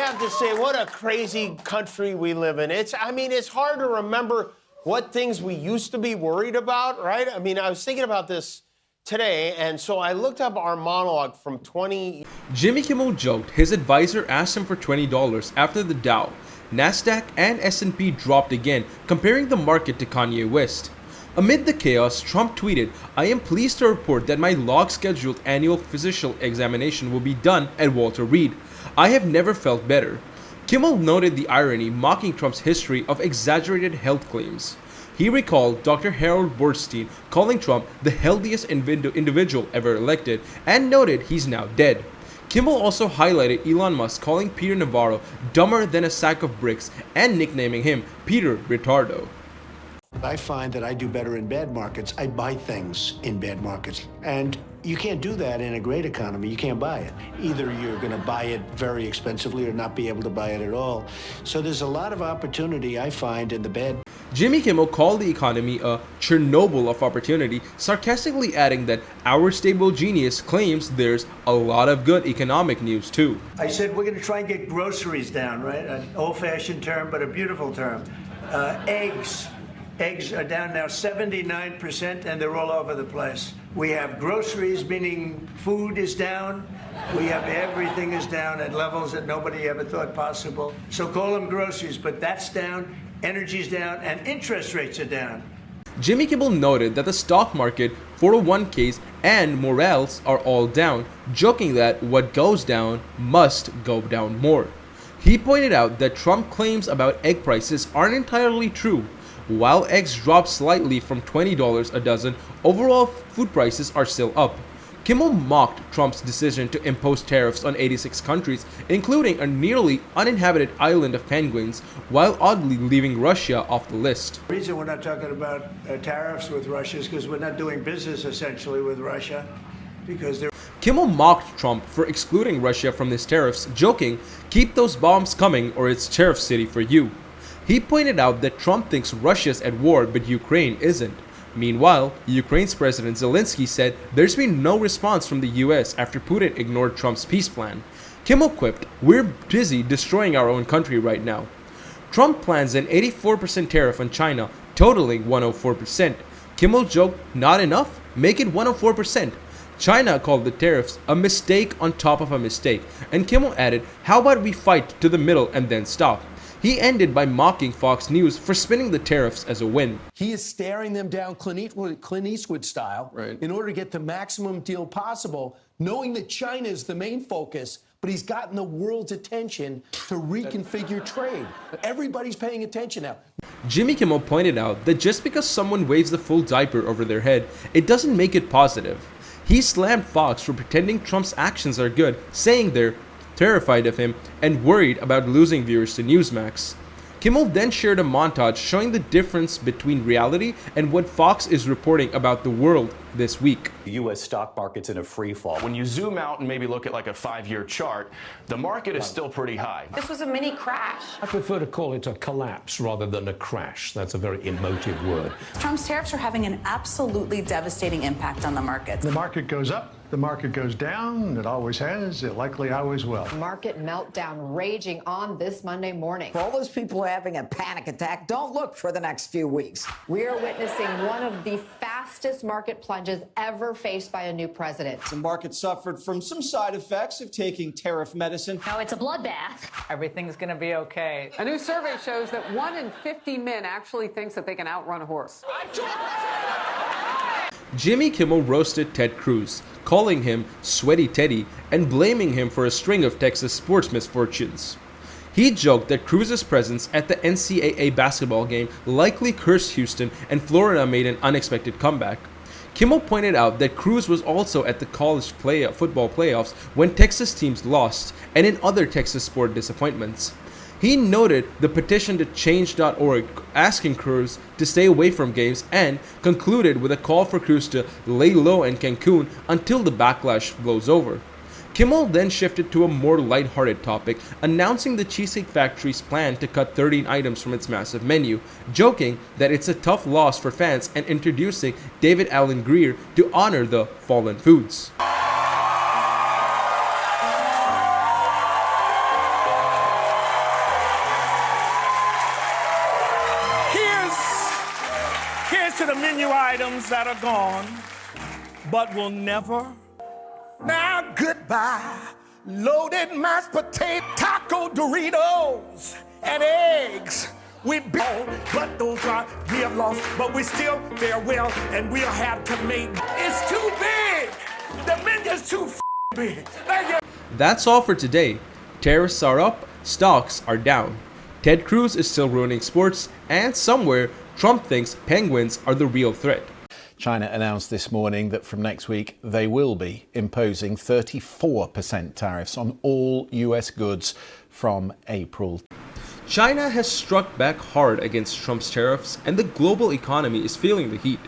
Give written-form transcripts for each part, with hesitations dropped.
have to say, what a crazy country we live in. It's hard to remember what things we used to be worried about, right? I mean, I was thinking about this today, and so I looked up our monologue from 20... Jimmy Kimmel joked his advisor asked him for $20 after the Dow, Nasdaq, and S&P dropped again, comparing the market to Kanye West. Amid the chaos, Trump tweeted, "I am pleased to report that my log-scheduled annual physical examination will be done at Walter Reed. I have never felt better." Kimmel noted the irony, mocking Trump's history of exaggerated health claims. He recalled Dr. Harold Bernstein calling Trump the healthiest individual ever elected and noted he's now dead. Kimmel also highlighted Elon Musk calling Peter Navarro dumber than a sack of bricks and nicknaming him Peter Retardo. I find that I do better in bad markets. I buy things in bad markets. And you can't do that in a great economy. You can't buy it. Either you're going to buy it very expensively or not be able to buy it at all. So there's a lot of opportunity, I find, in the bad. Jimmy Kimmel called the economy a Chernobyl of opportunity, sarcastically adding that our stable genius claims there's a lot of good economic news too. I said we're going to try and get groceries down, right? An old-fashioned term, but a beautiful term. Eggs are down now 79%, and they're all over the place. We have groceries, meaning food is down. We have everything is down at levels that nobody ever thought possible. So call them groceries, but that's down, energy's down, and interest rates are down. Jimmy Kimmel noted that the stock market, 401ks, and morals are all down, joking that what goes down must go down more. He pointed out that Trump claims about egg prices aren't entirely true. While eggs dropped slightly from $20 a dozen, overall food prices are still up. Kimmel mocked Trump's decision to impose tariffs on 86 countries, including a nearly uninhabited island of penguins, while oddly leaving Russia off the list. The reason we're not talking about tariffs with Russia is because we're not doing business essentially with Russia, because they're... Kimmel mocked Trump for excluding Russia from his tariffs, joking, "Keep those bombs coming or it's tariff city for you." He pointed out that Trump thinks Russia's at war but Ukraine isn't. Meanwhile, Ukraine's President Zelensky said there's been no response from the US after Putin ignored Trump's peace plan. Kimmel quipped, "We're busy destroying our own country right now." Trump plans an 84% tariff on China, totaling 104%. Kimmel joked, "Not enough? Make it 104%. China called the tariffs a mistake on top of a mistake, and Kimmel added, "How about we fight to the middle and then stop?" He ended by mocking Fox News for spinning the tariffs as a win. He is staring them down Clint Eastwood style, right, in order to get the maximum deal possible, knowing that China is the main focus, but he's gotten the world's attention to reconfigure trade. Everybody's paying attention now. Jimmy Kimmel pointed out that just because someone waves the full diaper over their head, it doesn't make it positive. He slammed Fox for pretending Trump's actions are good, saying they're terrified of him and worried about losing viewers to Newsmax. Kimmel then shared a montage showing the difference between reality and what Fox is reporting about the world this week. The U.S. stock market's in a free fall. When you zoom out and maybe look at like a 5-year chart, the market is still pretty high. This was a mini crash. I prefer to call it a collapse rather than a crash. That's a very emotive word. Trump's tariffs are having an absolutely devastating impact on the markets. The market goes up, the market goes down. It always has, it likely always will. Market meltdown raging on this Monday morning. For all those people having a panic attack, don't look for the next few weeks. We are witnessing one of the fastest market plunges ever faced by a new president. The market suffered from some side effects of taking tariff medicine. No, it's a bloodbath. Everything's going to be okay. A new survey shows that 1 in 50 men actually thinks that they can outrun a horse. Jimmy Kimmel roasted Ted Cruz, calling him Sweaty Teddy and blaming him for a string of Texas sports misfortunes. He joked that Cruz's presence at the NCAA basketball game likely cursed Houston and Florida made an unexpected comeback. Kimmel pointed out that Cruz was also at the college football playoffs when Texas teams lost and in other Texas sport disappointments. He noted the petition to change.org asking Cruz to stay away from games and concluded with a call for Cruz to lay low in Cancun until the backlash blows over. Kimmel then shifted to a more lighthearted topic, announcing the Cheesecake Factory's plan to cut 13 items from its massive menu, joking that it's a tough loss for fans and introducing David Alan Grier to honor the fallen foods. menu items that are gone, but will never. Now goodbye, loaded mashed potato, taco Doritos, and eggs. We built, but those are we have lost, but we still fare well, and we'll have to make. It's too big. The menu's too big. Thank you. That's all for today. Tariffs are up, stocks are down. Ted Cruz is still ruining sports, and somewhere Trump thinks penguins are the real threat. China announced this morning that from next week they will be imposing 34% tariffs on all US goods from April. China has struck back hard against Trump's tariffs, and the global economy is feeling the heat.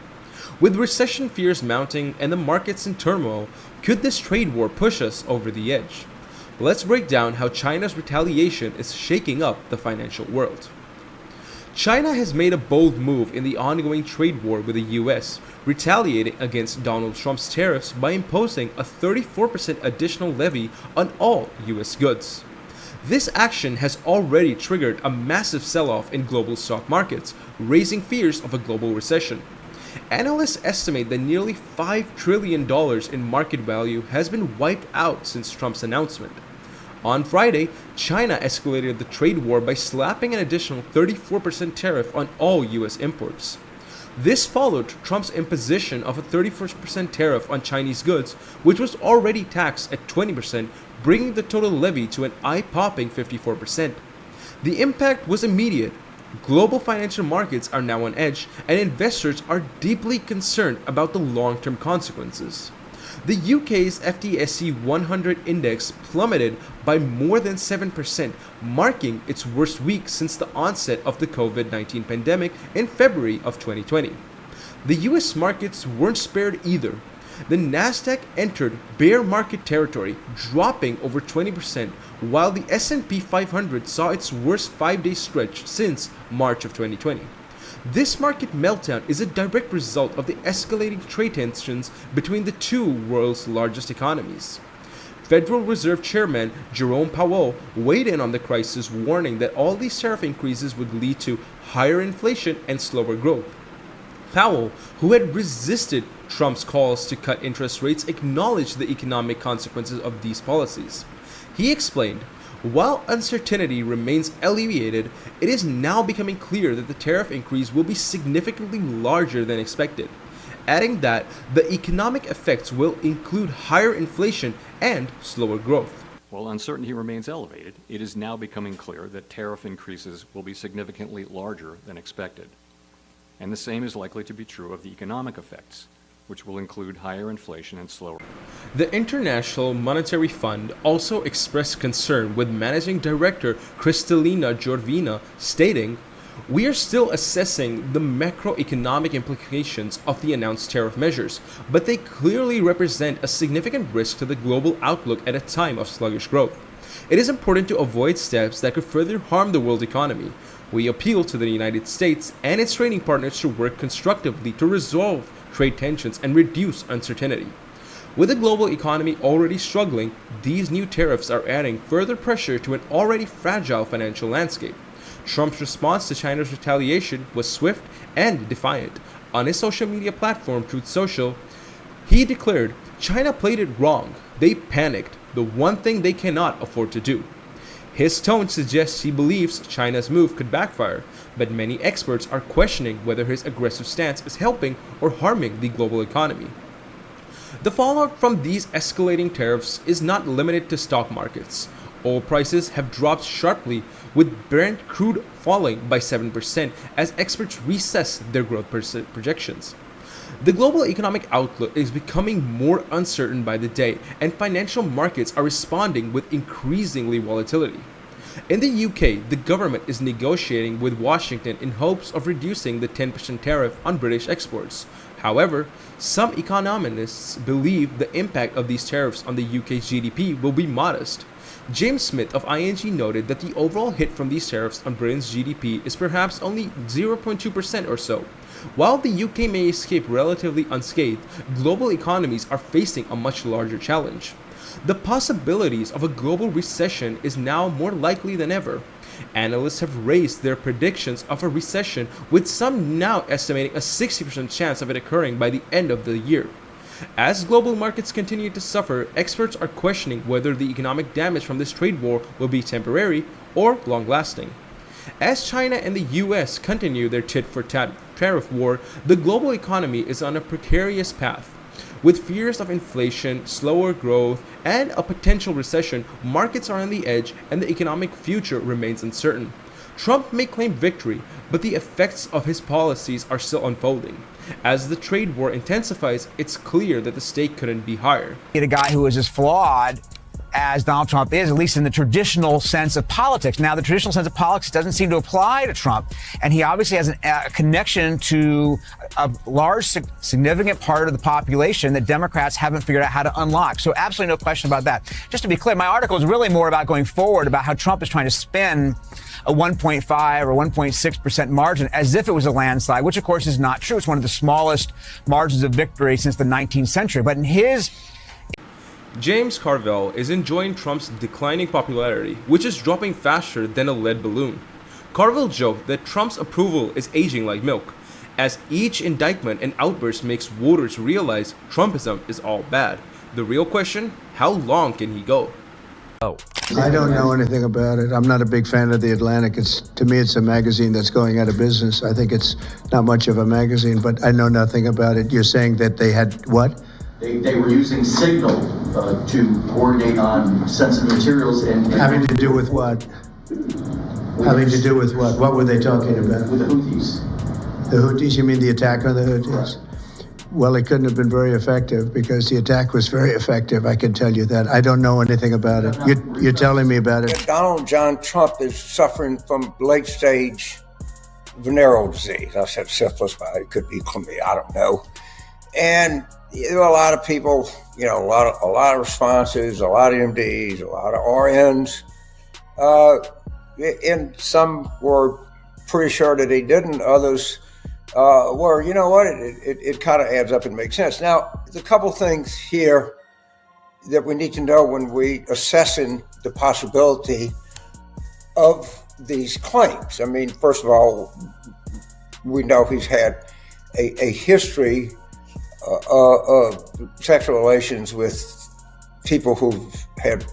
With recession fears mounting and the markets in turmoil, could this trade war push us over the edge? Let's break down how China's retaliation is shaking up the financial world. China has made a bold move in the ongoing trade war with the US, retaliating against Donald Trump's tariffs by imposing a 34% additional levy on all US goods. This action has already triggered a massive sell-off in global stock markets, raising fears of a global recession. Analysts estimate that nearly $5 trillion in market value has been wiped out since Trump's announcement. On Friday, China escalated the trade war by slapping an additional 34% tariff on all US imports. This followed Trump's imposition of a 34% tariff on Chinese goods, which was already taxed at 20%, bringing the total levy to an eye-popping 54%. The impact was immediate. Global financial markets are now on edge, and investors are deeply concerned about the long-term consequences. The UK's FTSE 100 index plummeted by more than 7%, marking its worst week since the onset of the COVID-19 pandemic in February of 2020. The US markets weren't spared either. The Nasdaq entered bear market territory, dropping over 20%, while the S&P 500 saw its worst 5-day stretch since March of 2020. This market meltdown is a direct result of the escalating trade tensions between the two world's largest economies. Federal Reserve Chairman Jerome Powell weighed in on the crisis, warning that all these tariff increases would lead to higher inflation and slower growth. Powell, who had resisted Trump's calls to cut interest rates, acknowledged the economic consequences of these policies. He explained, "While uncertainty remains alleviated, it is now becoming clear that the tariff increase will be significantly larger than expected," adding that the economic effects will include higher inflation and slower growth. While uncertainty remains elevated, it is now becoming clear that tariff increases will be significantly larger than expected. And the same is likely to be true of the economic effects, which will include higher inflation and slower. The International Monetary Fund also expressed concern, with Managing Director Kristalina Georgina stating, "We are still assessing the macroeconomic implications of the announced tariff measures, but they clearly represent a significant risk to the global outlook at a time of sluggish growth. It is important to avoid steps that could further harm the world economy. We appeal to the United States and its trading partners to work constructively to resolve trade tensions and reduce uncertainty." With the global economy already struggling, these new tariffs are adding further pressure to an already fragile financial landscape. Trump's response to China's retaliation was swift and defiant. On his social media platform, Truth Social, he declared, "China played it wrong. They panicked, the one thing they cannot afford to do." His tone suggests he believes China's move could backfire, but many experts are questioning whether his aggressive stance is helping or harming the global economy. The fallout from these escalating tariffs is not limited to stock markets. Oil prices have dropped sharply, with Brent crude falling by 7% as experts reassess their growth projections. The global economic outlook is becoming more uncertain by the day, and financial markets are responding with increasingly volatility. In the UK, the government is negotiating with Washington in hopes of reducing the 10% tariff on British exports. However, some economists believe the impact of these tariffs on the UK's GDP will be modest. James Smith of ING noted that the overall hit from these tariffs on Britain's GDP is perhaps only 0.2% or so. While the UK may escape relatively unscathed, global economies are facing a much larger challenge. The possibilities of a global recession is now more likely than ever. Analysts have raised their predictions of a recession, with some now estimating a 60% chance of it occurring by the end of the year. As global markets continue to suffer, experts are questioning whether the economic damage from this trade war will be temporary or long-lasting. As China and the US continue their tit-for-tat tariff war, the global economy is on a precarious path. With fears of inflation, slower growth, and a potential recession, markets are on the edge and the economic future remains uncertain. Trump may claim victory, but the effects of his policies are still unfolding. As the trade war intensifies, it's clear that the stake couldn't be higher. A guy who is as flawed as Donald Trump is, at least in the traditional sense of politics. Now, the traditional sense of politics doesn't seem to apply to Trump, and he obviously has a connection to a large, significant part of the population that Democrats haven't figured out how to unlock. So absolutely no question about that. Just to be clear, my article is really more about going forward, about how Trump is trying to spin a 1.5 or 1.6% margin as if it was a landslide, which of course is not true. It's one of the smallest margins of victory since the 19th century. But in his James Carville is enjoying Trump's declining popularity, which is dropping faster than a lead balloon. Carville joked that Trump's approval is aging like milk, as each indictment and outburst makes voters realize Trumpism is all bad. The real question, how long can he go? I don't know anything about it. I'm not a big fan of The Atlantic. To me, it's a magazine that's going out of business. I think it's not much of a magazine, but I know nothing about it. You're saying that they had what? They were using Signal to coordinate on sensitive materials and Having to do with what? Having to do with what? What were they talking about? With the Houthis. The Houthis? You mean the attack on the Houthis? Right. Well, it couldn't have been very effective because the attack was very effective. I can tell you that. I don't know anything about it. You're telling me about it. Donald John Trump is suffering from late-stage venereal disease. I said syphilis, but it could be chlamydia. I don't know. And there are a lot of people, a lot of responses, a lot of MDs, a lot of RNs, and some were pretty sure that he didn't. Others were, you know what, it kind of adds up and makes sense. Now, there's a couple things here that we need to know when we assessing the possibility of these claims. I mean, first of all, we know he's had a history of sexual relations with people who've had.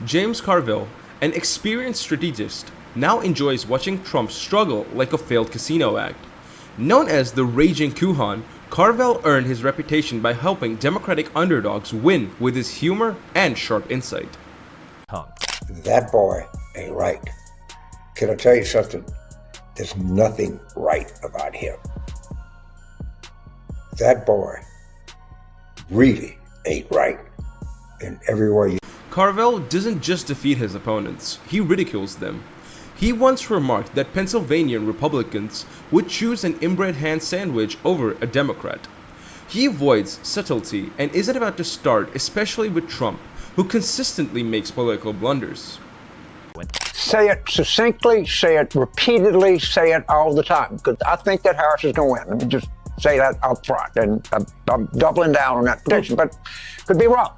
James Carville, an experienced strategist, now enjoys watching Trump struggle like a failed casino act. Known as the Raging Kuhan, Carville earned his reputation by helping Democratic underdogs win with his humor and sharp insight. That boy ain't right. Can I tell you something? There's nothing right about him. That boy really ain't right in every way. Carville doesn't just defeat his opponents, he ridicules them. He once remarked that Pennsylvanian Republicans would choose an inbred ham sandwich over a Democrat. He avoids subtlety and isn't about to start, especially with Trump, who consistently makes political blunders. Say it succinctly, say it repeatedly, say it all the time, because I think that Harris is going to win. Let me just say that up front, and I'm doubling down on that prediction, but could be wrong.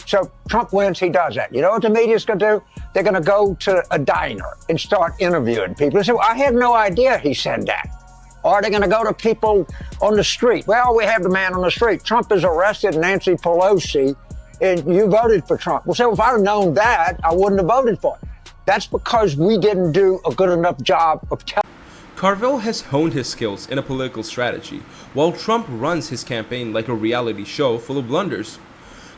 So Trump wins, he does that. You know what the media's going to do? They're going to go to a diner and start interviewing people and say, well, I had no idea he said that. Or they're going to go to people on the street. Well, we have the man on the street. Trump has arrested Nancy Pelosi, and you voted for Trump. Well, so if I'd have known that, I wouldn't have voted for him. That's because we didn't do a good enough job of telling. Carville has honed his skills in a political strategy, while Trump runs his campaign like a reality show full of blunders.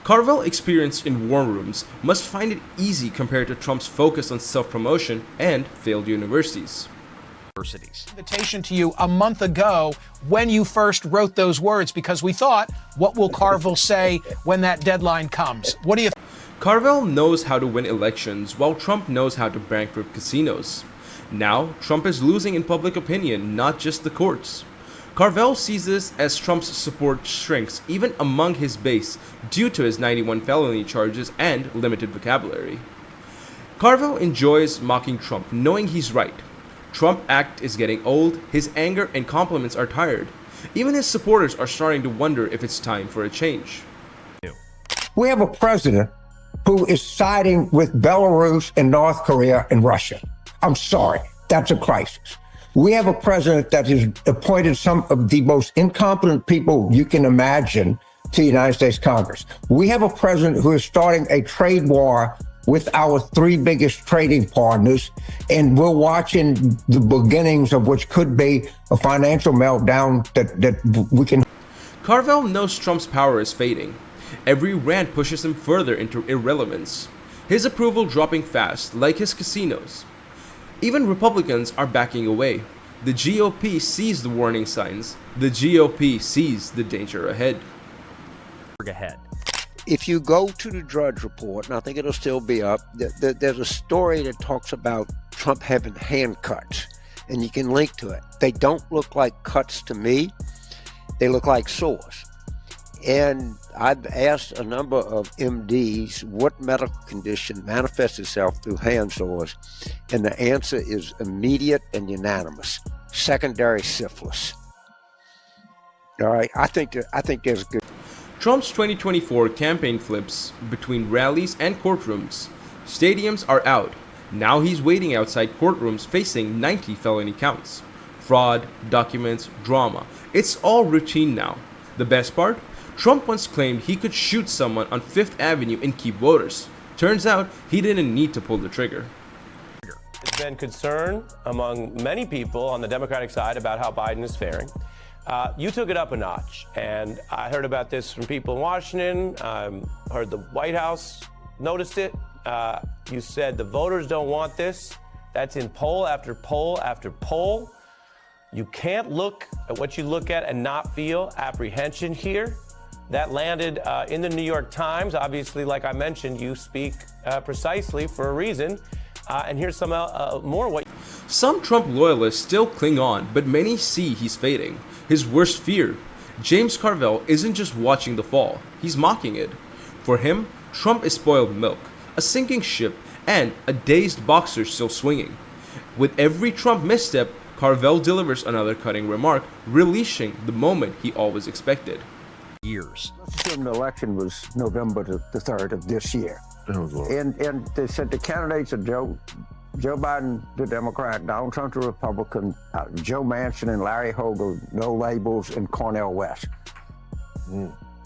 Carville, experienced in war rooms, must find it easy compared to Trump's focus on self-promotion and failed universities. Invitation to you a month ago when you first wrote those words, because we thought, what will Carville say when that deadline comes? What do you think? Carville knows how to win elections, while Trump knows how to bankrupt casinos. Now, Trump is losing in public opinion, not just the courts. Carville sees this as Trump's support shrinks even among his base due to his 91 felony charges and limited vocabulary. Carville enjoys mocking Trump, knowing he's right. Trump act is getting old, his anger and compliments are tired. Even his supporters are starting to wonder if it's time for a change. We have a president who is siding with Belarus and North Korea and Russia. I'm sorry, that's a crisis. We have a president that has appointed some of the most incompetent people you can imagine to the United States Congress. We have a president who is starting a trade war with our three biggest trading partners, and we're watching the beginnings of which could be a financial meltdown that we can. Carville knows Trump's power is fading. Every rant pushes him further into irrelevance. His approval dropping fast, like his casinos. Even Republicans are backing away. The GOP sees the warning signs. The GOP sees the danger ahead. Ahead. If you go to the Drudge Report, and I think it'll still be up, there's a story that talks about Trump having hand cuts, and you can link to it. They don't look like cuts to me. They look like sores. And I've asked a number of MDs what medical condition manifests itself through hand sores, and the answer is immediate and unanimous: secondary syphilis. All right, I think there's good. Trump's 2024 campaign flips between rallies and courtrooms. Stadiums are out. Now he's waiting outside courtrooms facing 90 felony counts. Fraud, documents, drama. It's all routine now. The best part? Trump once claimed he could shoot someone on Fifth Avenue and keep voters. Turns out he didn't need to pull the trigger. There's been concern among many people on the Democratic side about how Biden is faring. You took it up a notch, and I heard about this from people in Washington. Heard the White House noticed it. You said the voters don't want this. That's in poll after poll after poll. You can't look at what you look at and not feel apprehension here. That landed in the New York Times. Obviously, like I mentioned, you speak precisely for a reason. And here's some more. Some Trump loyalists still cling on, but many see he's fading. His worst fear. James Carville isn't just watching the fall, he's mocking it. For him, Trump is spoiled milk, a sinking ship, and a dazed boxer still swinging. With every Trump misstep, Carville delivers another cutting remark, releasing the moment he always expected. Years. Let's assume the election was November the 3rd of this year. And they said the candidates are Joe Biden, the Democrat, Donald Trump, the Republican, Joe Manchin and Larry Hogan, no labels, and Cornel West.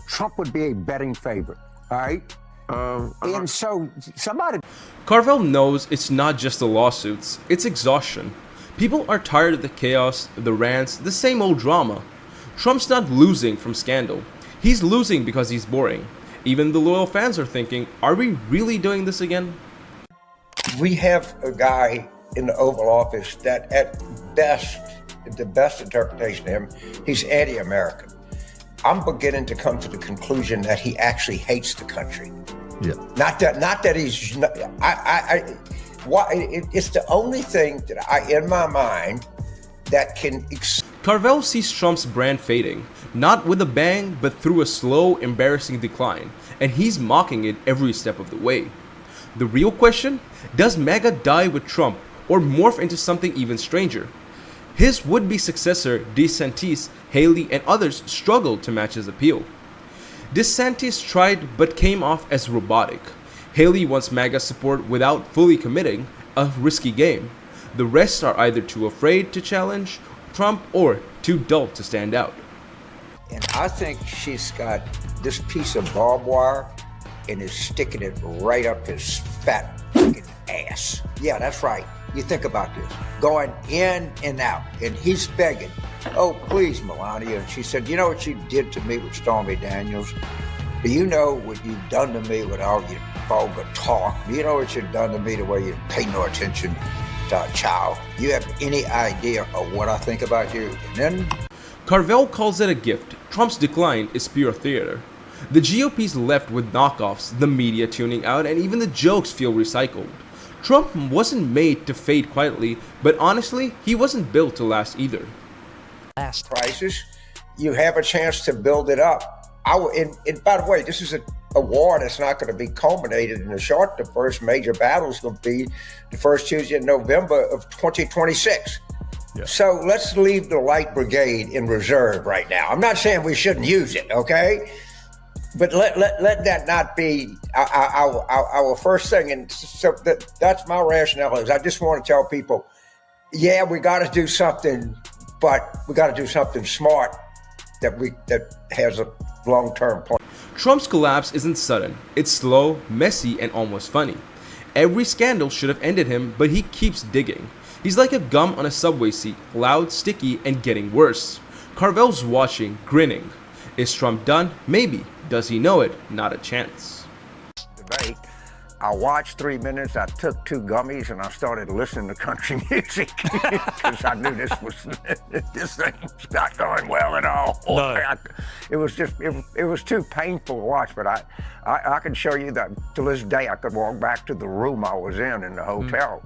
Trump would be a betting favorite, all right? And so somebody... Carville knows it's not just the lawsuits, it's exhaustion. People are tired of the chaos, the rants, the same old drama. Trump's not losing from scandal. He's losing because he's boring. Even the loyal fans are thinking, are we really doing this again? We have a guy in the Oval Office that at best, the best interpretation of him, he's anti-American. I'm beginning to come to the conclusion that he actually hates the country. Yeah. Not that he's, it's the only thing that in my mind, that can... Carville sees Trump's brand fading, not with a bang, but through a slow, embarrassing decline, and he's mocking it every step of the way. The real question? Does MAGA die with Trump, or morph into something even stranger? His would-be successor, DeSantis, Haley, and others struggled to match his appeal. DeSantis tried but came off as robotic. Haley wants MAGA support without fully committing, a risky game. The rest are either too afraid to challenge Trump or too dull to stand out. And I think she's got this piece of barbed wire and is sticking it right up his fat fucking ass. Yeah, that's right. You think about this. Going in and out. And he's begging, oh, please, Melania. And she said, you know what you did to me with Stormy Daniels? Do you know what you've done to me with all your vulgar talk? Do you know what you've done to me the way you pay no attention to a child? You have any idea of what I think about you? And then... Carville calls it a gift. Trump's decline is pure theater. The GOP's left with knockoffs, the media tuning out, and even the jokes feel recycled. Trump wasn't made to fade quietly, but honestly, he wasn't built to last either. Last crisis, you have a chance to build it up. And by the way, this is a war that's not going to be culminated in the short. The first major battle is going to be the first Tuesday in November of 2026. Yeah. So let's leave the light brigade in reserve right now. I'm not saying we shouldn't use it, okay? But let that not be our first thing. And so that's my rationale is I just want to tell people, yeah, we got to do something, but we got to do something smart that has a long-term plan. Trump's collapse isn't sudden. It's slow, messy, and almost funny. Every scandal should have ended him, but he keeps digging. He's like a gum on a subway seat, loud, sticky, and getting worse. Carville's watching, grinning. Is Trump done? Maybe. Does he know it? Not a chance. Debate. I watched 3 minutes, I took 2 gummies, and I started listening to country music because I knew this thing's not going well at all. No. It was too painful to watch, but I can show you that to this day I could walk back to the room I was in the hotel,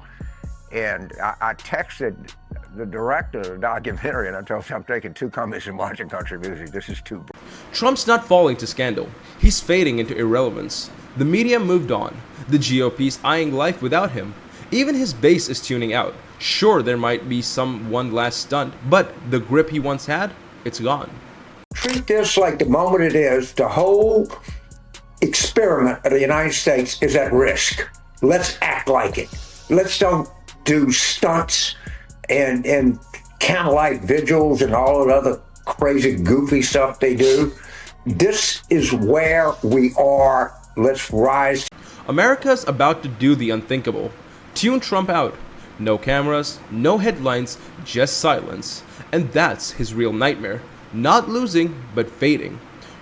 and I texted the director of the documentary, and I told him I'm taking 2 gummies and watching country music. This is too. Trump's not falling to scandal. He's fading into irrelevance. The media moved on. The GOP's eyeing life without him. Even his base is tuning out. Sure, there might be one last stunt, but the grip he once had, it's gone. Treat this like the moment it is. The whole experiment of the United States is at risk. Let's act like it. Let's don't do stunts and candlelight vigils and all that other crazy, goofy stuff they do. This is where we are. Let's rise. America's about to do the unthinkable. Tune Trump out. No cameras, no headlines, just silence. And that's his real nightmare. Not losing, but fading.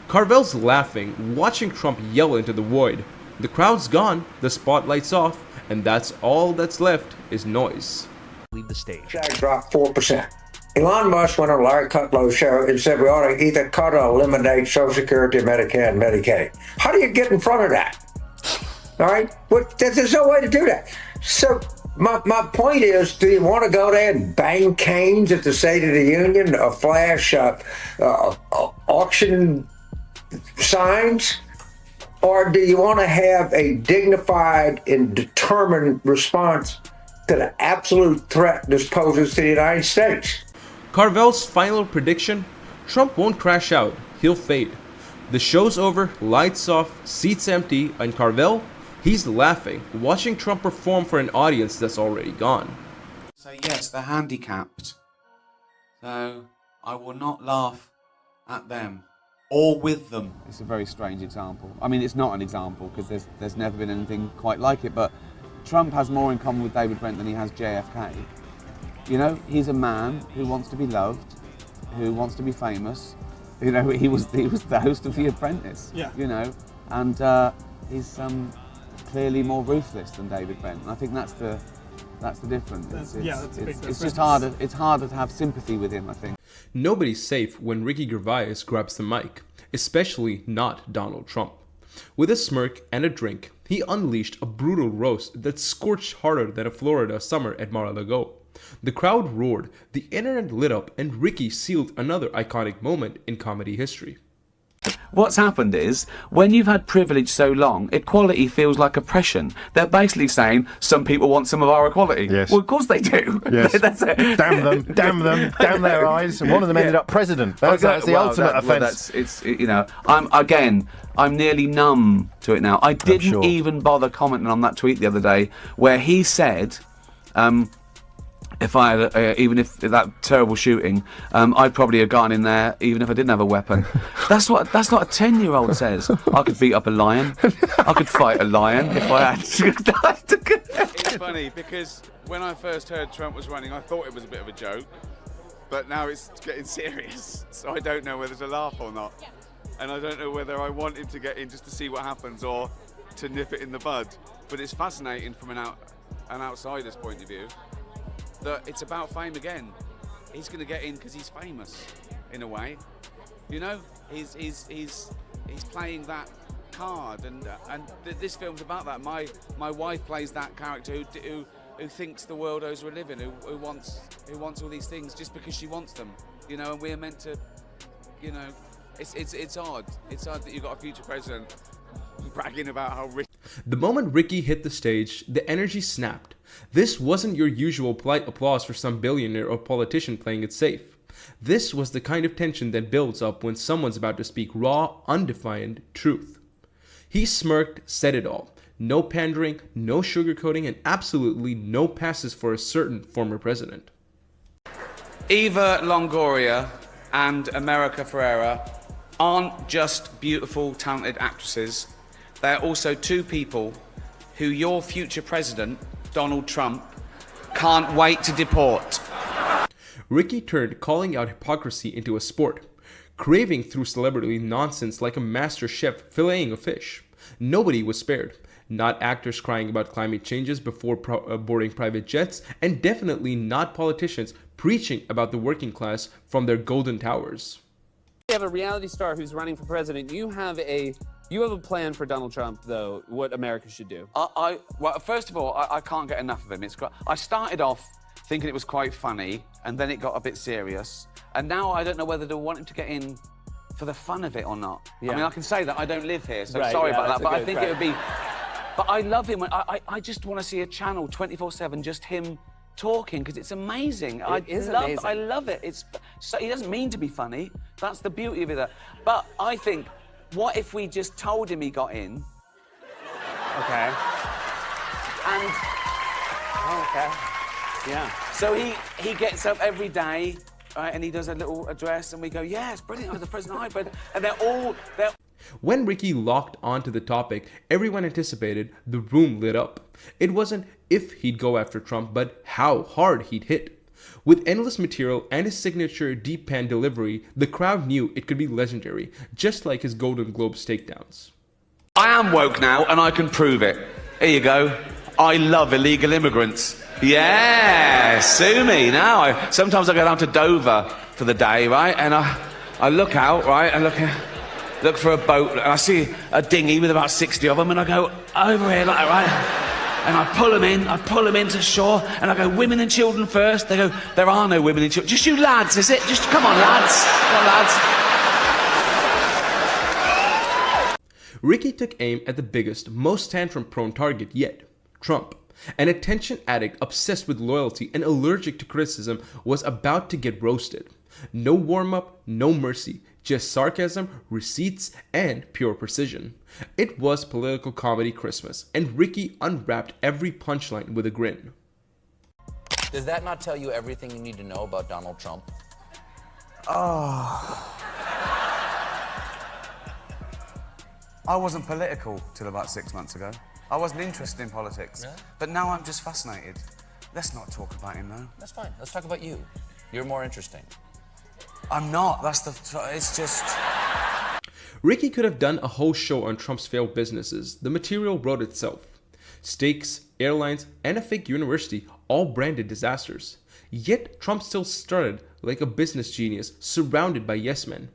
Carville's laughing, watching Trump yell into the void. The crowd's gone, the spotlight's off, and that's all that's left is noise. Leave the stage. Dropped 4%. Elon Musk went on Larry Kudlow's show and said we ought to either cut or eliminate Social Security, Medicare, and Medicaid. How do you get in front of that? All right? There's no way to do that. So my point is, do you want to go there and bang canes at the State of the Union or flash auction signs? Or do you want to have a dignified and determined response to the absolute threat this poses to the United States? Carville's final prediction? Trump won't crash out, he'll fade. The show's over, lights off, seats empty, and Carville? He's laughing, watching Trump perform for an audience that's already gone. So yes, they're handicapped. So I will not laugh at them or with them. It's a very strange example. I mean, it's not an example because there's never been anything quite like it, but Trump has more in common with David Brent than he has JFK. You know, he's a man who wants to be loved, who wants to be famous. You know, he was the host of The Apprentice. Yeah. You know, and he's clearly more ruthless than David Brent. And I think that's the difference. That's a big difference. It's just harder. It's harder to have sympathy with him, I think. Nobody's safe when Ricky Gervais grabs the mic, especially not Donald Trump. With a smirk and a drink, he unleashed a brutal roast that scorched harder than a Florida summer at Mar-a-Lago. The crowd roared, the internet lit up, and Ricky sealed another iconic moment in comedy history. What's happened is, when you've had privilege so long, equality feels like oppression. They're basically saying, some people want some of our equality. Yes. Well, of course they do. Yes. That's it. Damn them, damn their eyes. And one of them ended up president. That's the ultimate offence. I'm nearly numb to it now. I didn't even bother commenting on that tweet the other day where he said, if I had, even if that terrible shooting, I'd probably have gone in there even if I didn't have a weapon. That's not a 10-year-old says. I could beat up a lion. I could fight a lion if I had to. It's funny because when I first heard Trump was running, I thought it was a bit of a joke, but now it's getting serious. So I don't know whether to laugh or not, and I don't know whether I want him to get in just to see what happens or to nip it in the bud. But it's fascinating from an outsider's point of view. That it's about fame again. He's going to get in because he's famous, in a way. You know, he's playing that card, and this film's about that. My wife plays that character who thinks the world owes her a living, who wants all these things just because she wants them. You know, and we're meant to, you know, it's odd. It's odd that you've got a future president bragging about how rich. The moment Ricky hit the stage, the energy snapped. This wasn't your usual polite applause for some billionaire or politician playing it safe. This was the kind of tension that builds up when someone's about to speak raw, undefined truth. He smirked, said it all. No pandering, no sugarcoating, and absolutely no passes for a certain former president. Eva Longoria and America Ferrera aren't just beautiful, talented actresses. They're also two people who your future president, Donald Trump, can't wait to deport. Ricky turned calling out hypocrisy into a sport, craving through celebrity nonsense like a master chef filleting a fish. Nobody was spared. Not actors crying about climate changes before boarding private jets, and definitely not politicians preaching about the working class from their golden towers. You have a reality star who's running for president. You have a plan for Donald Trump, though, what America should do. Well, first of all, I can't get enough of him. I started off thinking it was quite funny, and then it got a bit serious. And now I don't know whether to want him to get in for the fun of it or not. Yeah. I mean, I can say that I don't live here, so sorry about that, but I think it would be... But I love him. I just want to see a channel 24/7, just him talking, because it's amazing. Amazing. I love it. He doesn't mean to be funny. That's the beauty of it. But I think, what if we just told him he got in? Okay. And... okay. Yeah. So he gets up every day, right, and he does a little address, and we go, yeah, it's brilliant, I'm the president, and they're all... When Ricky locked onto the topic, everyone anticipated, the room lit up. It wasn't if he'd go after Trump, but how hard he'd hit. With endless material and his signature deep pan delivery, the crowd knew it could be legendary, just like his Golden Globes takedowns. I am woke now, and I can prove it. Here you go. I love illegal immigrants. Yeah, sue me now. Sometimes I go down to Dover for the day, right, and I look out, right, and look for a boat, and I see a dinghy with about 60 of them, and I go over here, like, right, and I pull them into shore, and I go, women and children first. They go, there are no women and children. Just you lads, is it? Just, come on, lads. Come on, lads. Ricky took aim at the biggest, most tantrum-prone target yet, Trump. An attention addict obsessed with loyalty and allergic to criticism was about to get roasted. No warm-up, no mercy. Just sarcasm, receipts, and pure precision. It was political comedy Christmas, and Ricky unwrapped every punchline with a grin. Does that not tell you everything you need to know about Donald Trump? Oh. I wasn't political till about 6 months ago. I wasn't interested in politics. Yeah. But now I'm just fascinated. Let's not talk about him, though. That's fine. Let's talk about you. You're more interesting. I'm not. It's just... Ricky could have done a whole show on Trump's failed businesses. The material wrote itself. Steaks, airlines, and a fake university, all branded disasters. Yet Trump still started like a business genius, surrounded by yes men.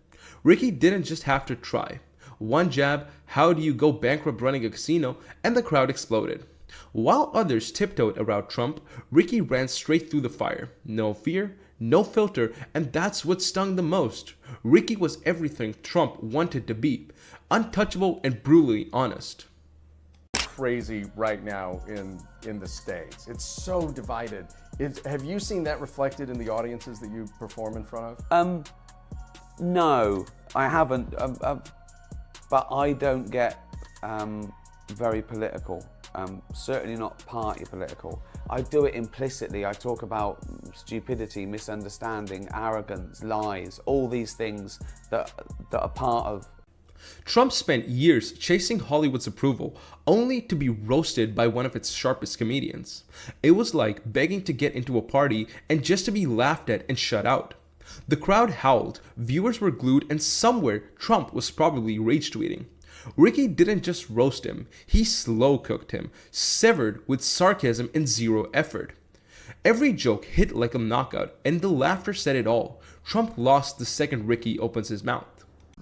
Ricky didn't just have to try. One jab, how do you go bankrupt running a casino, and the crowd exploded. While others tiptoed around Trump, Ricky ran straight through the fire. No fear, no filter, and that's what stung the most. Ricky was everything Trump wanted to be, untouchable and brutally honest. Crazy right now in the States. It's so divided. Have you seen that reflected in the audiences that you perform in front of? No, I haven't. But I don't get very political. Certainly not party political. I do it implicitly. I talk about stupidity, misunderstanding, arrogance, lies, all these things that are part of. Trump spent years chasing Hollywood's approval, only to be roasted by one of its sharpest comedians. It was like begging to get into a party and just to be laughed at and shut out. The crowd howled, viewers were glued, and somewhere Trump was probably rage tweeting. Ricky didn't just roast him, he slow cooked him, severed with sarcasm and zero effort. Every joke hit like a knockout, and the laughter said it all. Trump lost the second Ricky opens his mouth.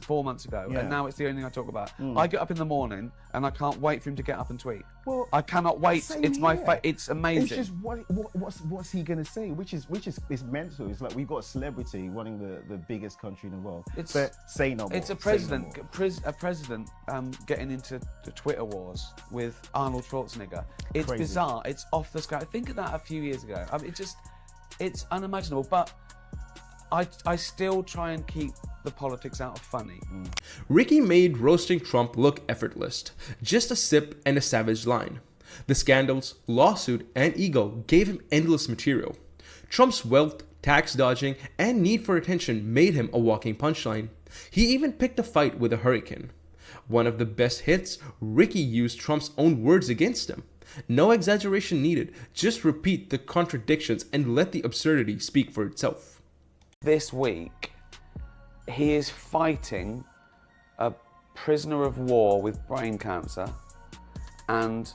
4 months ago, Yeah. and now it's the only thing I talk about. I get up in the morning and I can't wait for him to get up and tweet. Well, I cannot wait. same It's my here. it's amazing. It's just what's he gonna say? Which is mental. It's like we've got a celebrity running the biggest country in the world. But say no more. It's a president, getting into the Twitter wars with Arnold Schwarzenegger. It's Crazy. bizarre. It's off the scale. Think of that a few years ago. I mean, it's unimaginable. But I still try and keep the politics out of funny. Ricky made roasting Trump look effortless. Just a sip and a savage line. The scandals, lawsuit, and ego gave him endless material. Trump's wealth, tax dodging, and need for attention made him a walking punchline. He even picked a fight with a hurricane. One of the best hits, Ricky used Trump's own words against him. No exaggeration needed, just repeat the contradictions and let the absurdity speak for itself. This week, he is fighting a prisoner of war with brain cancer and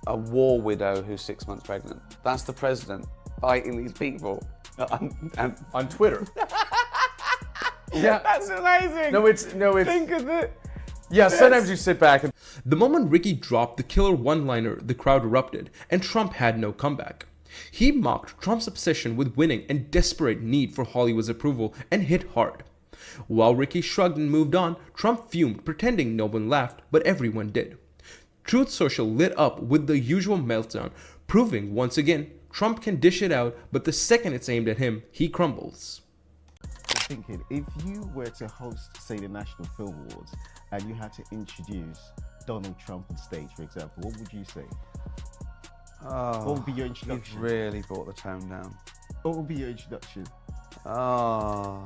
a war widow who's 6 months pregnant. That's the president fighting these people on Twitter. Yeah, that's amazing. No, it's think of it. Yeah, sometimes you sit back and... The moment Ricky dropped the killer one-liner, the crowd erupted, and Trump had no comeback. He mocked Trump's obsession with winning and desperate need for Hollywood's approval and hit hard. While Ricky shrugged and moved on, Trump fumed, pretending no one laughed, but everyone did. Truth Social lit up with the usual meltdown, proving once again Trump can dish it out, but the second it's aimed at him, he crumbles. Thinking, if you were to host, say, the National Film Awards, and you had to introduce Donald Trump on stage, for example, what would you say? Oh, what would be your introduction? You've really brought the tone down. What would be your introduction? Oh,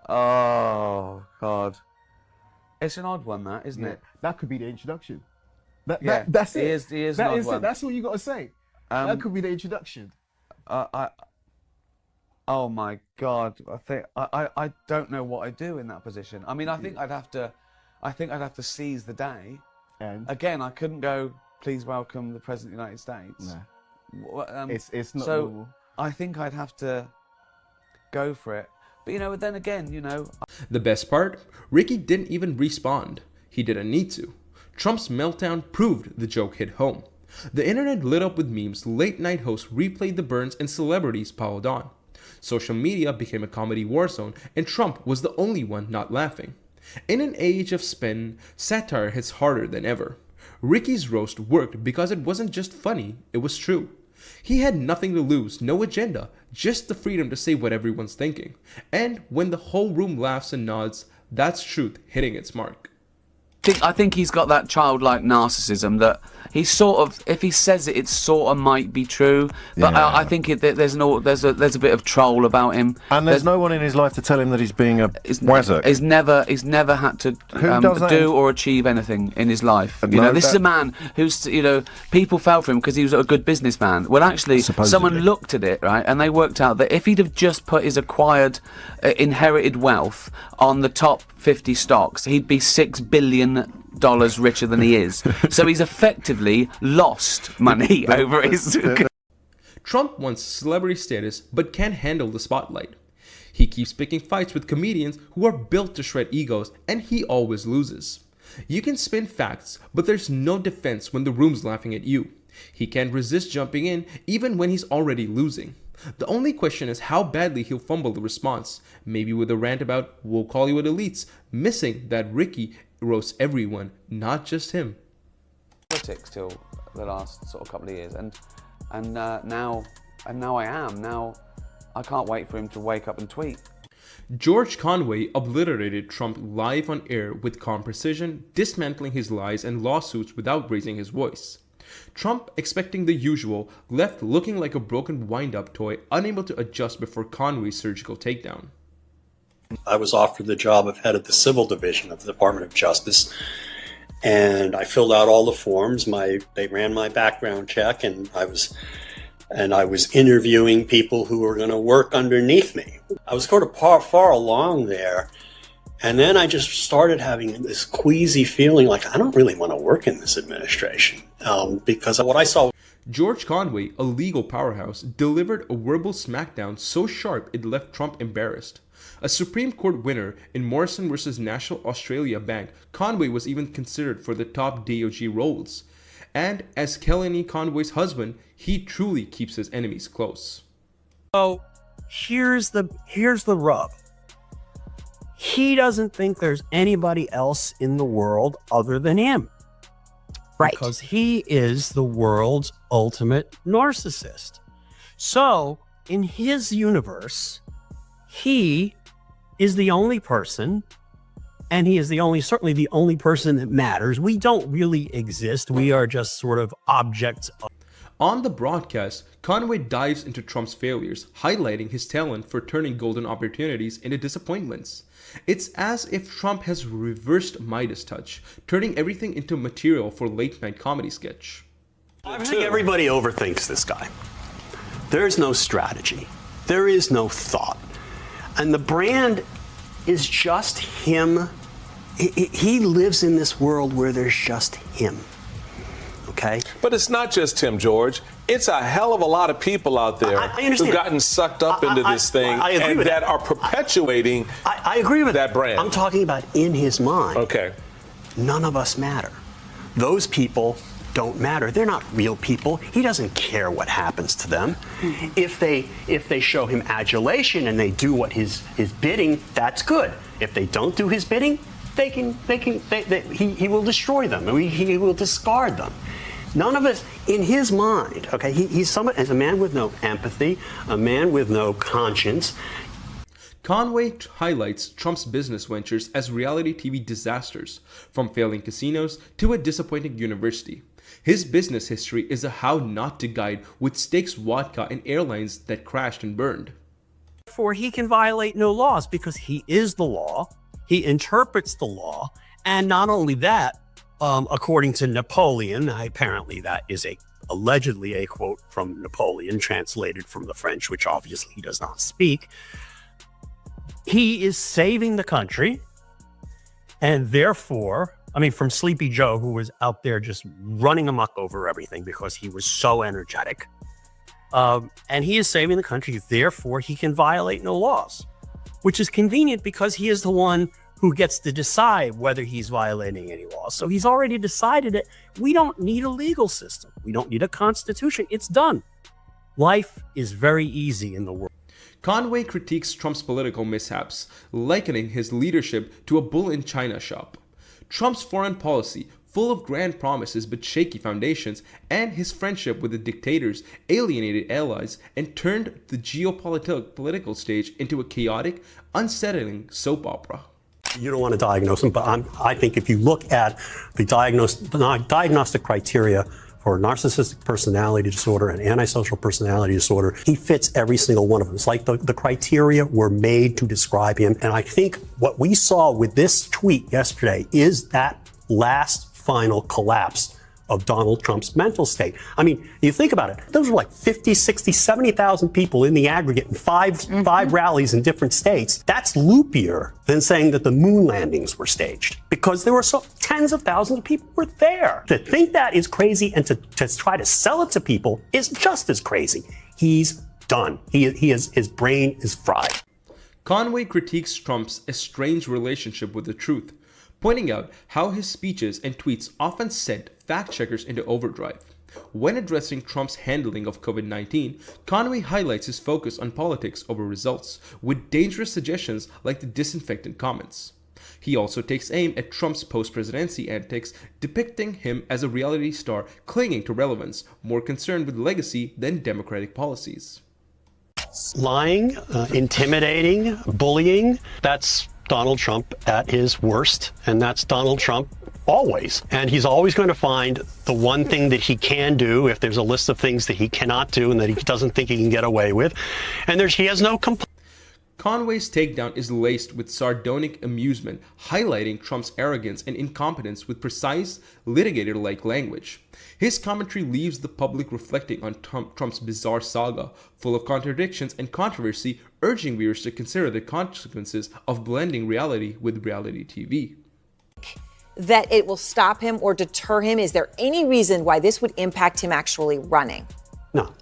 God. It's an odd one, that, isn't it? That could be the introduction. Yeah, That's it. He is that an odd is one. it. That's all you got to say. That could be the introduction. Oh my God! I don't know what I'd do in that position. I mean, I think I'd have to seize the day. And again, I couldn't go, please welcome the President of the United States. No. It's not so normal. I think I'd have to go for it. But then again, The best part? Ricky didn't even respond. He didn't need to. Trump's meltdown proved the joke hit home. The internet lit up with memes, late night hosts replayed the burns, and celebrities piled on. Social media became a comedy war zone, and Trump was the only one not laughing. In an age of spin, satire hits harder than ever. Ricky's roast worked because it wasn't just funny, it was true. He had nothing to lose, no agenda, just the freedom to say what everyone's thinking. And when the whole room laughs and nods, that's truth hitting its mark. I think he's got that childlike narcissism that he sort of, if he says it, it sort of might be true. But Yeah. I think there's a bit of troll about him. And there's no one in his life to tell him that he's being a wazzock. He's never had to does that? do or achieve anything in his life. This is a man who's, people fell for him because he was a good businessman. Well, actually, Supposedly. someone looked at it, right, and they worked out that if he'd have just put his acquired, inherited wealth on the top 50 stocks, he'd be $6 billion richer than he is. So he's effectively lost money over his... Trump wants celebrity status but can't handle the spotlight. He keeps picking fights with comedians who are built to shred egos, and he always loses. You can spin facts, but there's no defense when the room's laughing at you. He can't resist jumping in even when he's already losing. The only question is how badly he'll fumble the response, maybe with a rant about woke Hollywood elites, missing that Ricky roasts everyone, not just him. Politics till the last sort of couple of years, and now I can't wait for him to wake up and tweet. George Conway obliterated Trump live on air with calm precision, dismantling his lies and lawsuits without raising his voice. Trump, expecting the usual, left looking like a broken wind-up toy, unable to adjust before Conway's surgical takedown. I was offered the job of head of the civil division of the Department of Justice, and I filled out all the forms. They ran my background check, and I was interviewing people who were going to work underneath me. I was sort of far along there, and then I just started having this queasy feeling like I don't really want to work in this administration, because what I saw. George Conway, a legal powerhouse, delivered a verbal smackdown so sharp it left Trump embarrassed. A Supreme Court winner in Morrison versus National Australia Bank, Conway was even considered for the top DOJ roles. And as Kellyanne Conway's husband, he truly keeps his enemies close. So here's the rub. He doesn't think there's anybody else in the world other than him. Right. Because he is the world's ultimate narcissist. So in his universe, he is the only person, and he is certainly the only person that matters. We don't really exist. We are just sort of objects. On the broadcast, Conway dives into Trump's failures, highlighting his talent for turning golden opportunities into disappointments. It's as if Trump has reversed Midas touch, turning everything into material for late-night comedy sketch. I think everybody overthinks this guy. There's no strategy. There is no thought. And the brand is just him. He lives in this world where there's just him. Okay? But it's not just him, George. It's a hell of a lot of people out there who've gotten sucked up into this thing and that are perpetuating I agree with that brand. I'm talking about in his mind. Okay. None of us matter. Those people don't matter. They're not real people. He doesn't care what happens to them. If they show him adulation and they do what his bidding, that's good. If they don't do his bidding, he will destroy them. He will discard them. None of us, in his mind, okay, he's someone as a man with no empathy, a man with no conscience. Conway highlights Trump's business ventures as reality TV disasters, from failing casinos to a disappointing university. His business history is a how not to guide with stakes vodka and airlines that crashed and burned. Therefore, he can violate no laws because he is the law. He interprets the law. And not only that, according to Napoleon, apparently that is allegedly a quote from Napoleon, translated from the French, which obviously he does not speak. He is saving the country, and therefore, from Sleepy Joe, who was out there just running amok over everything because he was so energetic. And he is saving the country, therefore he can violate no laws, which is convenient because he is the one who gets to decide whether he's violating any laws. So he's already decided it. We don't need a legal system. We don't need a constitution. It's done. Life is very easy in the world. Conway critiques Trump's political mishaps, likening his leadership to a bull in China shop. Trump's foreign policy, full of grand promises but shaky foundations, and his friendship with the dictators alienated allies and turned the geopolitical stage into a chaotic, unsettling soap opera. You don't want to diagnose him, but I think if you look at the diagnostic criteria for narcissistic personality disorder and antisocial personality disorder, he fits every single one of them. It's like the criteria were made to describe him. And I think what we saw with this tweet yesterday is that last final collapse of Donald Trump's mental state. You think about it. Those were like 50, 60, 70,000 people in the aggregate in five rallies in different states. That's loopier than saying that the moon landings were staged, because there were tens of thousands of people were there. To think that is crazy, and to try to sell it to people is just as crazy. He's done. His brain is fried. Conway critiques Trump's estranged relationship with the truth, pointing out how his speeches and tweets often sent fact-checkers into overdrive. When addressing Trump's handling of COVID-19, Conway highlights his focus on politics over results, with dangerous suggestions like the disinfectant comments. He also takes aim at Trump's post-presidency antics, depicting him as a reality star clinging to relevance, more concerned with legacy than democratic policies. Lying, intimidating, bullying, that's Donald Trump at his worst, and that's Donald Trump always. And he's always going to find the one thing that he can do if there's a list of things that he cannot do and that he doesn't think he can get away with. And he has no complaint. Conway's takedown is laced with sardonic amusement, highlighting Trump's arrogance and incompetence with precise, litigator-like language. His commentary leaves the public reflecting on Trump's bizarre saga, full of contradictions and controversy, urging viewers to consider the consequences of blending reality with reality TV. That it will stop him or deter him? Is there any reason why this would impact him actually running? No.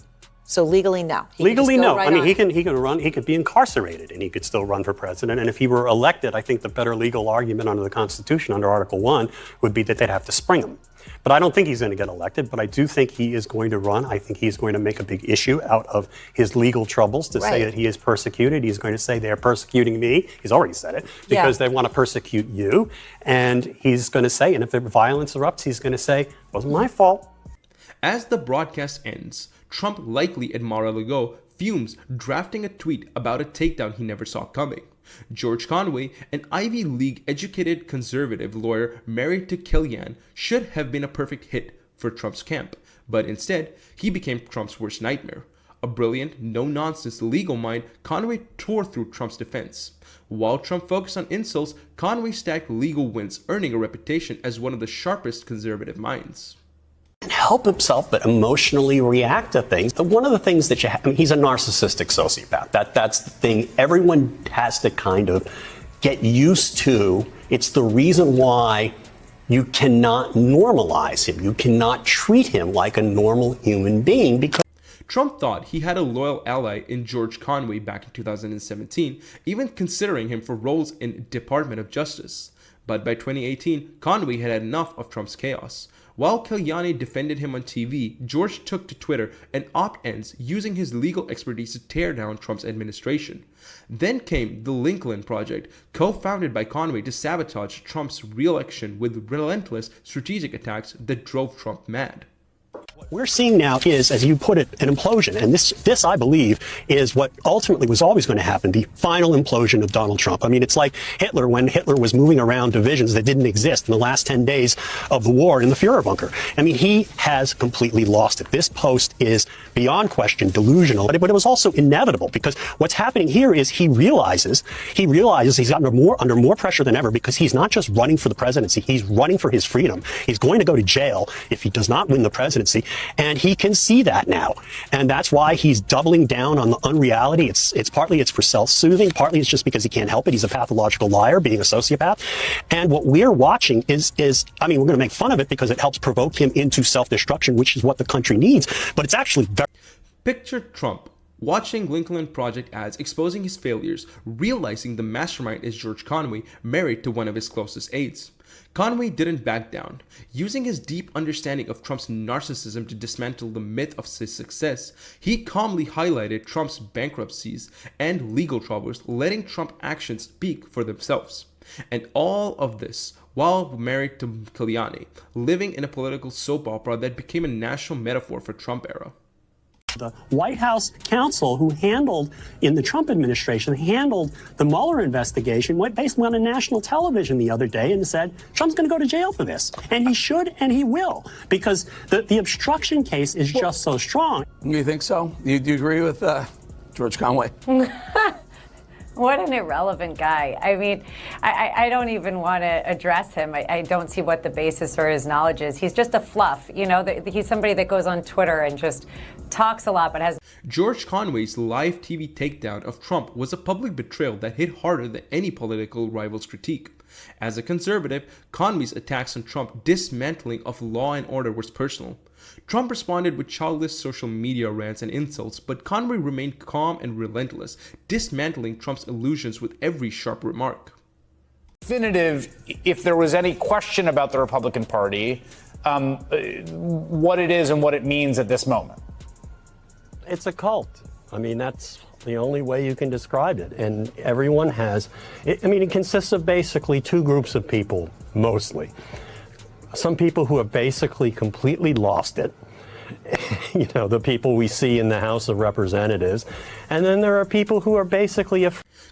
So legally, no. Legally, no. He can run. He could be incarcerated, and he could still run for president. And if he were elected, I think the better legal argument under the Constitution, under Article 1, would be that they'd have to spring him. But I don't think he's going to get elected. But I do think he is going to run. I think he's going to make a big issue out of his legal troubles to say that he is persecuted. He's going to say they're persecuting me. He's already said it because they want to persecute you. And he's going to say, and if the violence erupts, he's going to say, it wasn't my fault. As the broadcast ends, Trump, likely at Mar-a-Lago, fumes drafting a tweet about a takedown he never saw coming. George Conway, an Ivy League educated conservative lawyer married to Kellyanne, should have been a perfect hit for Trump's camp, but instead, he became Trump's worst nightmare. A brilliant, no-nonsense legal mind, Conway tore through Trump's defense. While Trump focused on insults, Conway stacked legal wins, earning a reputation as one of the sharpest conservative minds. Help himself but emotionally react to things. But one of the things that he's a narcissistic sociopath. That's the thing everyone has to kind of get used to. It's the reason why you cannot normalize him. You cannot treat him like a normal human being because Trump thought he had a loyal ally in George Conway back in 2017, even considering him for roles in Department of Justice. But by 2018, Conway had had enough of Trump's chaos. While Kellyanne defended him on TV, George took to Twitter and op-eds using his legal expertise to tear down Trump's administration. Then came the Lincoln Project, co-founded by Conway to sabotage Trump's re-election with relentless strategic attacks that drove Trump mad. What we're seeing now is, as you put it, an implosion. And this, I believe, is what ultimately was always going to happen, the final implosion of Donald Trump. I mean, it's like Hitler, when Hitler was moving around divisions that didn't exist in the last 10 days of the war in the Führer bunker. I mean, he has completely lost it. This post is beyond question delusional, but it was also inevitable, because what's happening here is he realizes he's under more pressure than ever, because he's not just running for the presidency, he's running for his freedom. He's going to go to jail if he does not win the presidency. And he can see that now. And that's why he's doubling down on the unreality. It's partly for self-soothing. Partly it's just because he can't help it. He's a pathological liar, being a sociopath. And what we're watching is I mean, we're going to make fun of it because it helps provoke him into self-destruction, which is what the country needs. But it's actually very... Picture Trump watching Lincoln Project ads, exposing his failures, realizing the mastermind is George Conway, married to one of his closest aides. Conway didn't back down. Using his deep understanding of Trump's narcissism to dismantle the myth of his success, he calmly highlighted Trump's bankruptcies and legal troubles, letting Trump actions speak for themselves. And all of this while married to Kellyanne, living in a political soap opera that became a national metaphor for Trump era. The White House counsel who handled, in the Trump administration, handled the Mueller investigation, went basically on a national television the other day and said, Trump's going to go to jail for this. And he should, and he will, because the obstruction case is just so strong. You think so? Do you agree with George Conway? What an irrelevant guy. I mean, I don't even want to address him. I don't see what the basis for his knowledge is. He's just a fluff. You know, he's somebody that goes on Twitter and just talks a lot, but has... George Conway's live TV takedown of Trump was a public betrayal that hit harder than any political rival's critique. As a conservative, Conway's attacks on Trump dismantling of law and order was personal. Trump responded with childish social media rants and insults, but Conway remained calm and relentless, dismantling Trump's illusions with every sharp remark. Definitive, if there was any question about the Republican Party, what it is and what it means at this moment. It's a cult. I mean, that's the only way you can describe it. And everyone has, I mean, it consists of basically two groups of people, mostly. Some people who have basically completely lost it. You know, the people we see in the House of Representatives. And then there are people who are basically...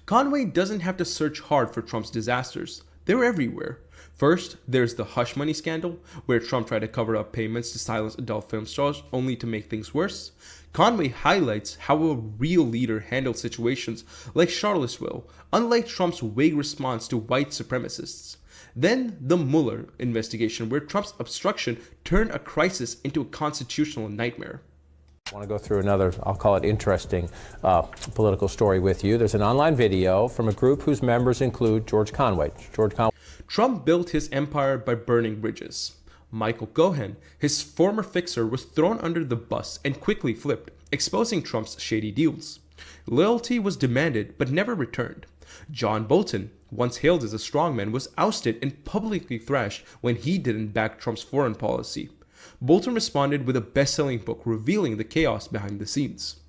Conway doesn't have to search hard for Trump's disasters. They're everywhere. First, there's the hush money scandal, where Trump tried to cover up payments to silence adult film stars only to make things worse. Conway highlights how a real leader handles situations like Charlottesville, unlike Trump's vague response to white supremacists. Then the Mueller investigation, where Trump's obstruction turned a crisis into a constitutional nightmare. I want to go through another, I'll call it interesting, political story with you. There's an online video from a group whose members include George Conway. Trump built his empire by burning bridges. Michael Cohen, his former fixer, was thrown under the bus and quickly flipped, exposing Trump's shady deals. Loyalty was demanded but never returned. John Bolton, once hailed as a strongman, was ousted and publicly thrashed when he didn't back Trump's foreign policy. Bolton responded with a best-selling book revealing the chaos behind the scenes.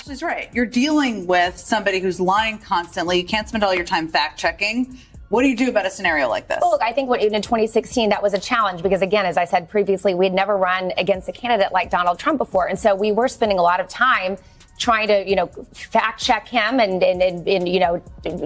He's right. You're dealing with somebody who's lying constantly. You can't spend all your time fact-checking. What do you do about a scenario like this? Well, look, I think in 2016, that was a challenge because, again, as I said previously, we had never run against a candidate like Donald Trump before. And so we were spending a lot of time trying to, fact check him and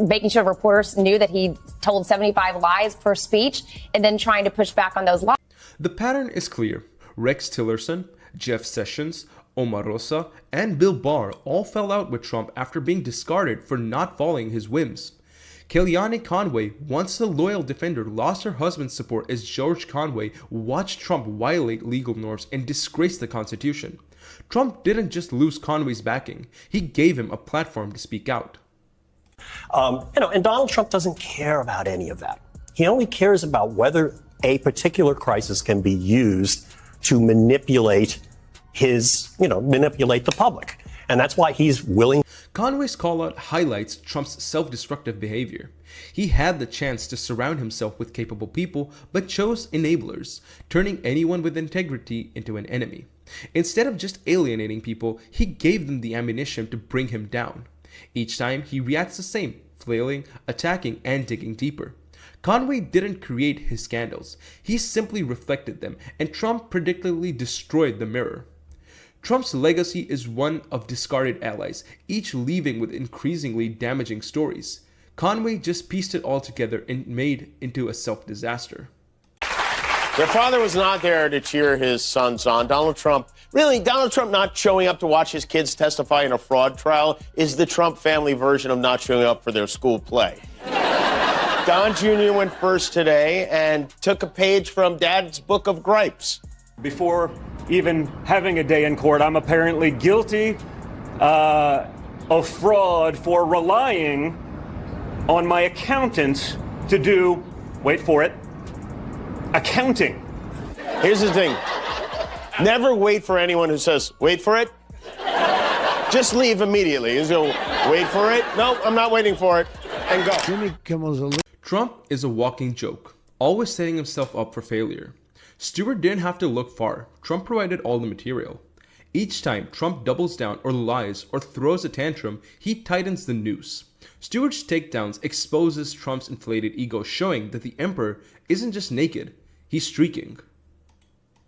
making sure reporters knew that he told 75 lies per speech and then trying to push back on those lies. The pattern is clear. Rex Tillerson, Jeff Sessions, Omarosa, and Bill Barr all fell out with Trump after being discarded for not following his whims. Kellyanne Conway, once the loyal defender, lost her husband's support as George Conway watched Trump violate legal norms and disgrace the Constitution. Trump didn't just lose Conway's backing, he gave him a platform to speak out. And Donald Trump doesn't care about any of that. He only cares about whether a particular crisis can be used to manipulate manipulate the public. And that's why he's willing. Conway's call-out highlights Trump's self-destructive behavior. He had the chance to surround himself with capable people, but chose enablers, turning anyone with integrity into an enemy. Instead of just alienating people, he gave them the ammunition to bring him down. Each time, he reacts the same, flailing, attacking, and digging deeper. Conway didn't create his scandals. He simply reflected them, and Trump predictably destroyed the mirror. Trump's legacy is one of discarded allies, each leaving with increasingly damaging stories. Conway just pieced it all together and made into a self-disaster. Their father was not there to cheer his sons on. Donald Trump not showing up to watch his kids testify in a fraud trial is the Trump family version of not showing up for their school play. Don Jr. went first today and took a page from Dad's book of gripes. Before even having a day in court, I'm apparently guilty of fraud for relying on my accountant to do, wait for it, accounting. Here's the thing. Never wait for anyone who says, wait for it. Just leave immediately. You go, wait for it. No, I'm not waiting for it. And go. Trump is a walking joke, always setting himself up for failure. Stewart didn't have to look far. Trump provided all the material. Each time Trump doubles down or lies or throws a tantrum, he tightens the noose. Stewart's takedowns exposes Trump's inflated ego, showing that the emperor isn't just naked, he's streaking.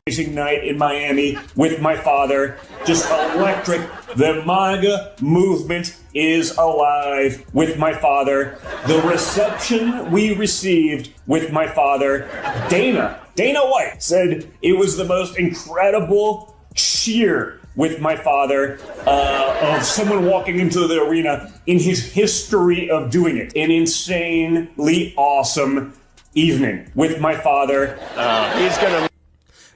Amazing night in Miami with my father, just electric. The MAGA movement is alive with my father. The reception we received with my father, Dana White said it was the most incredible cheer with my father of someone walking into the arena in his history of doing it. An insanely awesome evening with my father.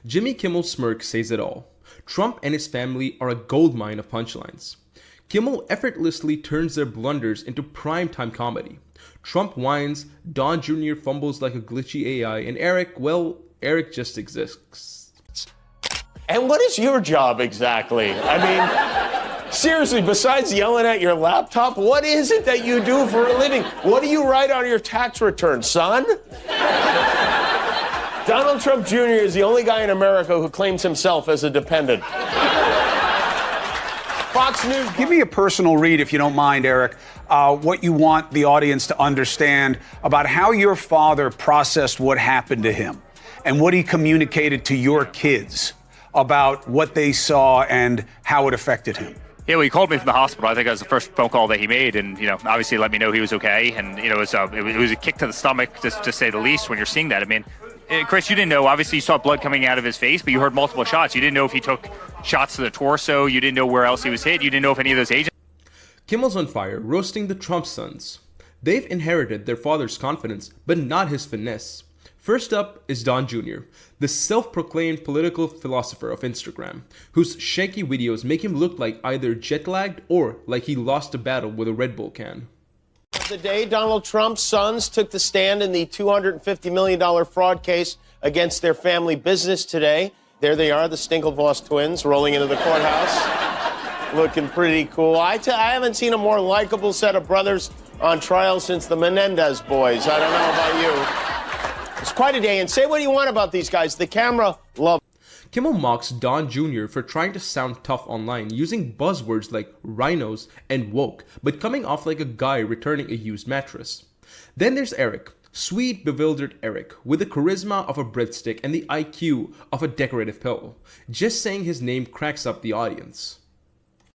Jimmy Kimmel's smirk says it all. Trump and his family are a goldmine of punchlines. Kimmel effortlessly turns their blunders into primetime comedy. Trump whines, Don Jr. fumbles like a glitchy AI, and Eric just exists. And what is your job exactly? I mean, seriously, besides yelling at your laptop, what is it that you do for a living? What do you write on your tax return, son? Donald Trump Jr. is the only guy in America who claims himself as a dependent. Fox News. Give me a personal read, if you don't mind, Eric, what you want the audience to understand about how your father processed what happened to him and what he communicated to your kids about what they saw and how it affected him. Yeah, well, he called me from the hospital. I think that was the first phone call that he made, and obviously let me know he was okay. And it was a kick to the stomach, just to say the least. When you're seeing that, I mean, Chris, you didn't know. Obviously, you saw blood coming out of his face, but you heard multiple shots. You didn't know if he took shots to the torso. You didn't know where else he was hit. You didn't know if any of those agents. Kimmel's on fire, roasting the Trump sons. They've inherited their father's confidence, but not his finesse. First up is Don Jr., the self-proclaimed political philosopher of Instagram, whose shaky videos make him look like either jet-lagged or like he lost a battle with a Red Bull can. The day Donald Trump's sons took the stand in the $250 million fraud case against their family business today. There they are, the Stinklevoss twins, rolling into the courthouse, looking pretty cool. I haven't seen a more likable set of brothers on trial since the Menendez boys. I don't know about you. It's quite a day, and say what you want about these guys. The camera loves. Kimmel mocks Don Jr. for trying to sound tough online, using buzzwords like rhinos and woke, but coming off like a guy returning a used mattress. Then there's Eric, sweet, bewildered Eric, with the charisma of a breadstick and the IQ of a decorative pillow. Just saying his name cracks up the audience.